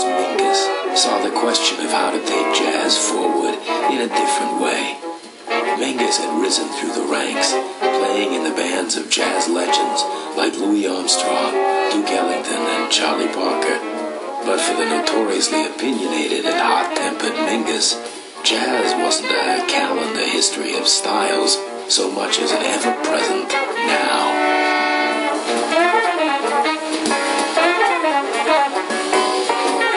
Charles Mingus saw the question of how to take jazz forward in a different way. Mingus had risen through the ranks, playing in the bands of jazz legends like Louis Armstrong, Duke Ellington, and Charlie Parker. But for the notoriously opinionated and hot-tempered Mingus, jazz wasn't a calendar history of styles so much as an ever-present now.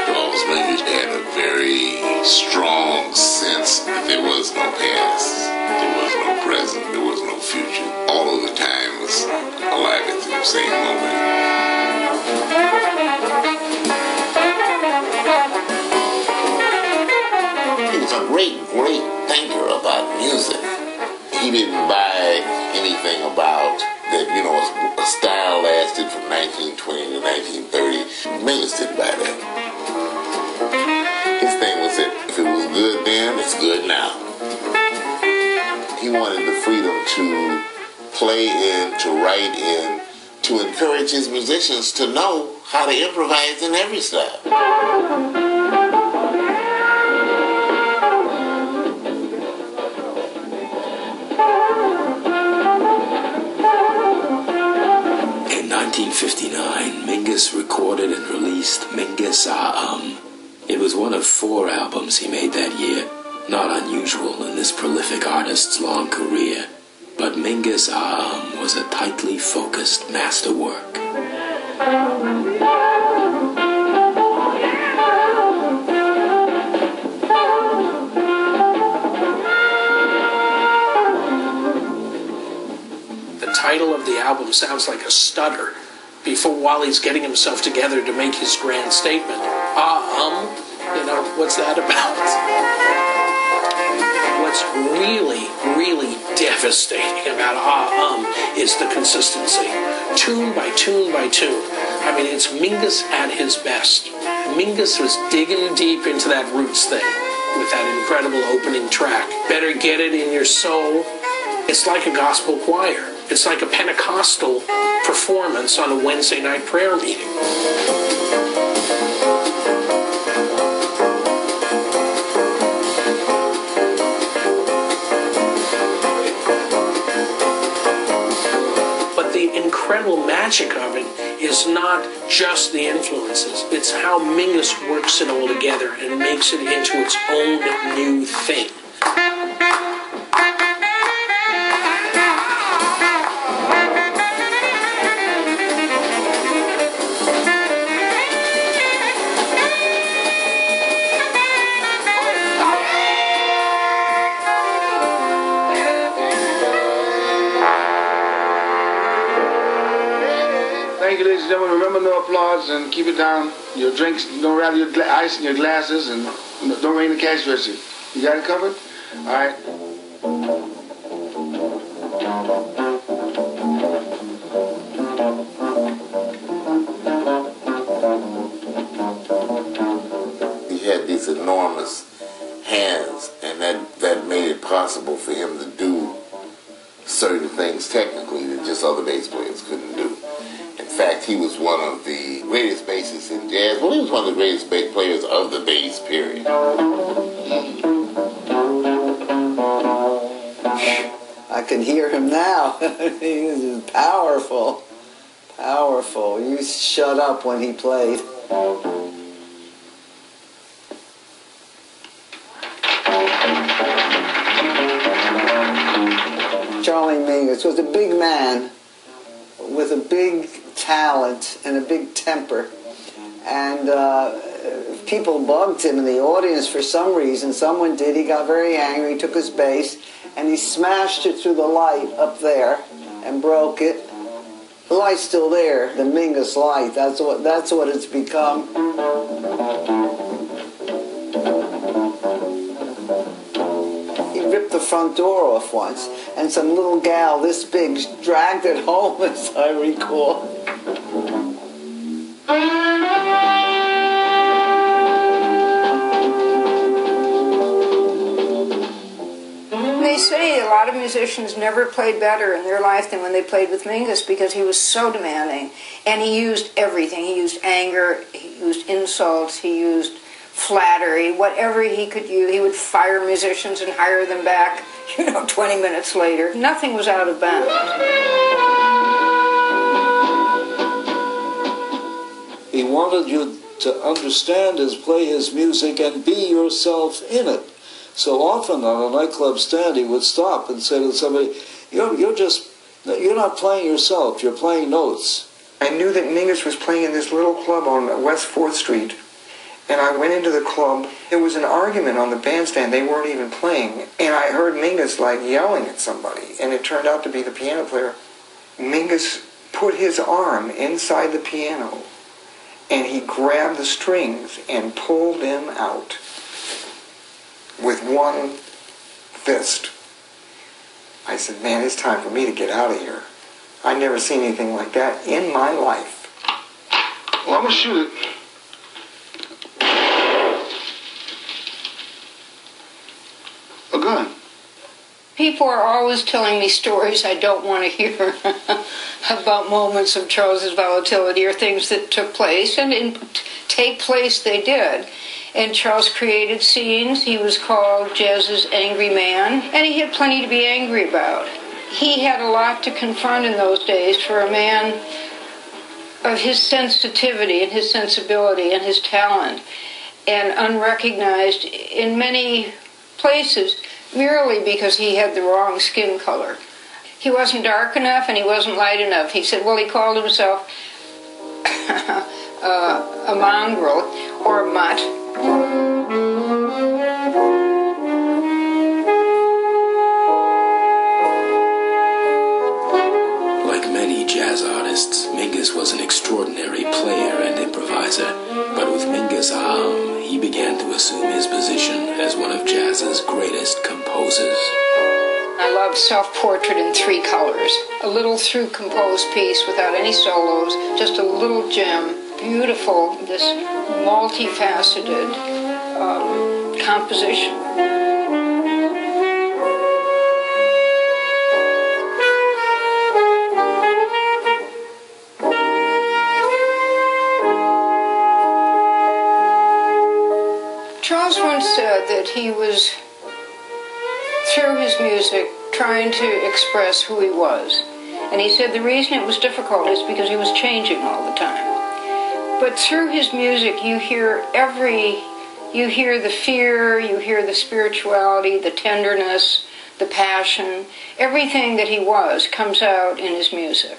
Charles Mingus had a very strong sense that there was no past, there was no present, there was no future. All of the time was alive at the same moment. He was a great thinker about music. He didn't buy anything about that, a style lasted from 1920 to 1930. Mingus didn't buy that. His thing was that if it was good then, it's good now. He wanted the freedom to play in, to write in, to encourage his musicians to know how to improvise in every style. In 1959, Mingus recorded and released Mingus It was one of 4 albums he made that year, not unusual in this prolific artist's long career. But Mingus was a tightly focused masterwork. The title of the album sounds like a stutter while he's getting himself together to make his grand statement. What's that about? What's really, really devastating about is the consistency. Tune by tune by tune. I mean, it's Mingus at his best. Mingus was digging deep into that roots thing with that incredible opening track. Better Get It in Your Soul. It's like a gospel choir. It's like a Pentecostal performance on a Wednesday night prayer meeting. The incredible magic of it is not just the influences. It's how Mingus works it all together and makes it into its own new thing. Thank you, ladies and gentlemen. Remember, no applause and keep it down. Your drinks, don't rattle your ice in your glasses, and don't ring the cash register. You got it covered? All right. He had these enormous hands, and that made it possible for him to do certain things technically that just other bass players couldn't do. In fact, he was one of the greatest bassists in jazz. Well, he was one of the greatest bass players of the bass period. I can hear him now. He was powerful. Powerful. You shut up when he played. Charlie Mingus was a big man with a big talent and a big temper, and people bugged him in the audience for some reason. Someone did. He got very angry. He took his bass and he smashed it through the light up there and broke it. The light's still there, the Mingus light. That's what it's become. He ripped the front door off once, and some little gal this big dragged it home, as I recall. They say a lot of musicians never played better in their life than when they played with Mingus, because he was so demanding, and he used everything. He used anger, he He used insults, he used flattery, whatever he could use. He would fire musicians and hire them back, 20 minutes later. Nothing was out of bounds. He wanted you to understand play his music and be yourself in it. So often on a nightclub stand, he would stop and say to somebody, you're not playing yourself, you're playing notes. I knew that Mingus was playing in this little club on West 4th Street, and I went into the club. There was an argument on the bandstand, they weren't even playing, and I heard Mingus yelling at somebody, and it turned out to be the piano player. Mingus put his arm inside the piano, and he grabbed the strings and pulled them out with one fist. I said, man, it's time for me to get out of here. I'd never seen anything like that in my life. Well, I'm going to shoot it. A gun. People are always telling me stories I don't want to hear about moments of Charles's volatility or things that took place, and take place they did. And Charles created scenes. He was called jazz's angry man, and he had plenty to be angry about. He had a lot to confront in those days for a man of his sensitivity and his sensibility and his talent, and unrecognized in many places merely because he had the wrong skin color. He wasn't dark enough and he wasn't light enough. He said, well, he called himself a mongrel or a mutt. Like many jazz artists, Mingus was an extraordinary player and improviser. But with Mingus Aham, he began to assume his position as one of jazz's greatest composers. I loved Self-Portrait in 3 colors. A little through composed piece without any solos, just a little gem. Beautiful, this multifaceted composition. Charles once said that he was, through his music, trying to express who he was. And he said the reason it was difficult is because he was changing all the time. But through his music, you hear the fear, you hear the spirituality, the tenderness, the passion. Everything that he was comes out in his music.